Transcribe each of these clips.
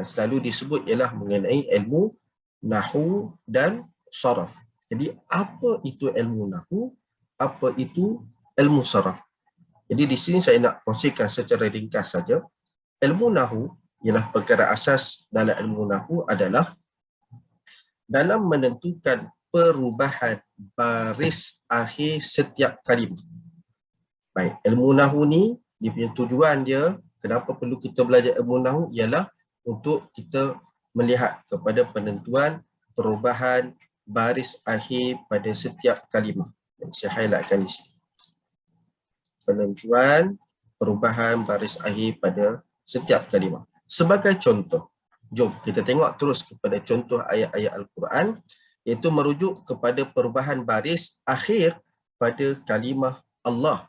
yang selalu disebut ialah mengenai ilmu nahwu dan saraf. Jadi apa itu ilmu nahwu? Apa itu ilmu saraf? Jadi di sini saya nak kongsikan secara ringkas saja. Ilmu nahwu ialah perkara asas dalam ilmu nahwu adalah dalam menentukan perubahan baris akhir setiap kalimah. Baik, ilmu nahwu ni dia punya tujuan dia, kenapa perlu kita belajar ilmu nahwu ialah untuk kita melihat kepada penentuan perubahan baris akhir pada setiap kalimah. Saya highlightkan di sini. Penentuan perubahan baris akhir pada setiap kalimah. Sebagai contoh, jom kita tengok terus kepada contoh ayat-ayat Al-Quran, iaitu merujuk kepada perubahan baris akhir pada kalimah Allah.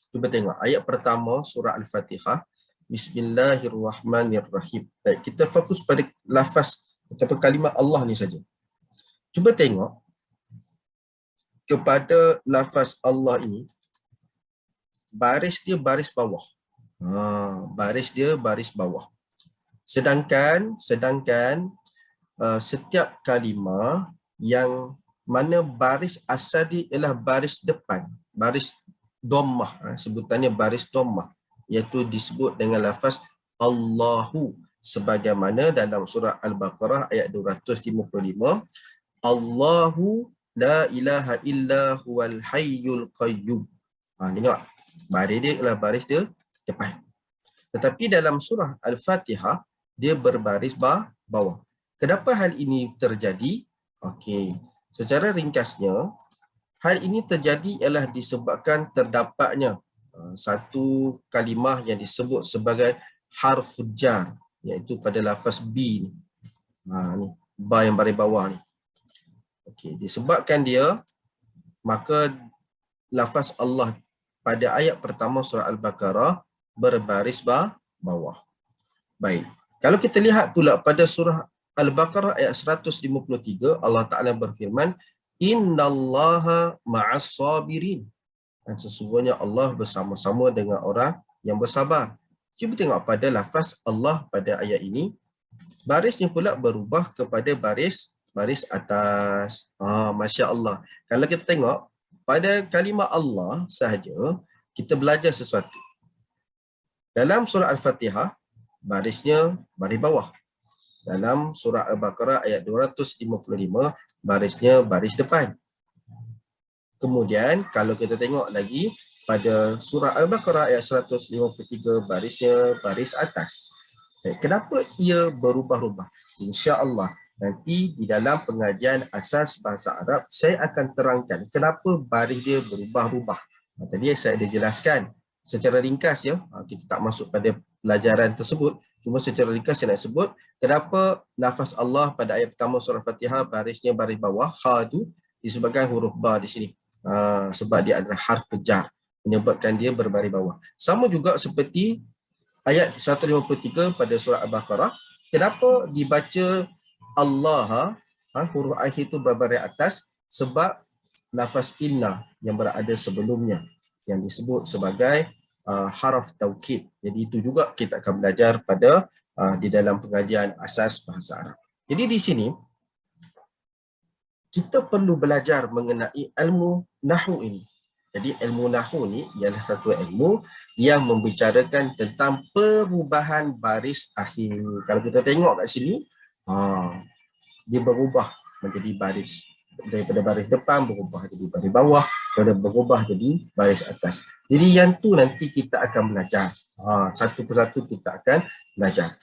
Cuba tengok ayat pertama surah Al-Fatihah. Bismillahirrahmanirrahim. Baik, kita fokus pada lafaz atau kalimah Allah ni saja. Cuba tengok kepada lafaz Allah ini, baris dia baris bawah. Baris dia baris bawah. Sedangkan setiap kalimah yang mana baris asal dia ialah baris depan, baris dhammah, sebutannya baris dhammah, iaitu disebut dengan lafaz Allahu, sebagaimana dalam surah Al-Baqarah ayat 255, Allahu la ilaha illa huwal hayyul qayyum. Tengok, baris dia ialah baris dia depan. Tetapi dalam surah Al-Fatihah dia berbaris bawah. Kenapa hal ini terjadi? Okey, secara ringkasnya, hal ini terjadi ialah disebabkan terdapatnya satu kalimah yang disebut sebagai harf jar, iaitu pada lafaz B ni. Ni ba yang baris bawah ni. Okey, disebabkan dia, maka lafaz Allah pada ayat pertama surah Al-Baqarah berbaris bawah. Baik, kalau kita lihat pula pada surah Al-Baqarah ayat 153, Allah Ta'ala berfirman, Innallaha ma'as sabirin. Dan sesungguhnya Allah bersama-sama dengan orang yang bersabar. Cuba tengok pada lafaz Allah pada ayat ini, barisnya pula berubah kepada baris atas. Masya Allah. Kalau kita tengok pada kalimah Allah sahaja, kita belajar sesuatu. Dalam surah Al-Fatihah, barisnya baris bawah. Dalam surah Al-Baqarah ayat 255, barisnya baris depan. Kemudian kalau kita tengok lagi pada surah Al-Baqarah ayat 153, barisnya baris atas. Kenapa ia berubah-ubah? Insya-Allah nanti di dalam pengajian asas bahasa Arab saya akan terangkan kenapa baris dia berubah-ubah. Tadi saya dah jelaskan secara ringkas ya. Kita tak masuk pada pelajaran tersebut. Cuma secara ringkas saya nak sebut kenapa lafaz Allah pada ayat pertama surah Fatihah barisnya baris bawah, ha tu disebabkan huruf ba di sini. Sebab dia adalah harf jar, menyebabkan dia berbaris bawah. Sama juga seperti ayat 153 pada surah Al-Baqarah, kenapa dibaca Allah huruf akhir itu berbaris atas? Sebab lafaz inna yang berada sebelumnya yang disebut sebagai haraf taukid. Jadi itu juga kita akan belajar pada di dalam pengajian asas bahasa Arab. Jadi di sini kita perlu belajar mengenai ilmu nahwu ini. Jadi ilmu nahwu ni ialah satu ilmu yang membicarakan tentang perubahan baris akhir. Kalau kita tengok kat sini, dia berubah menjadi baris. Daripada baris depan berubah jadi baris bawah, daripada berubah jadi baris atas. Jadi yang tu nanti kita akan belajar. Satu persatu kita akan belajar.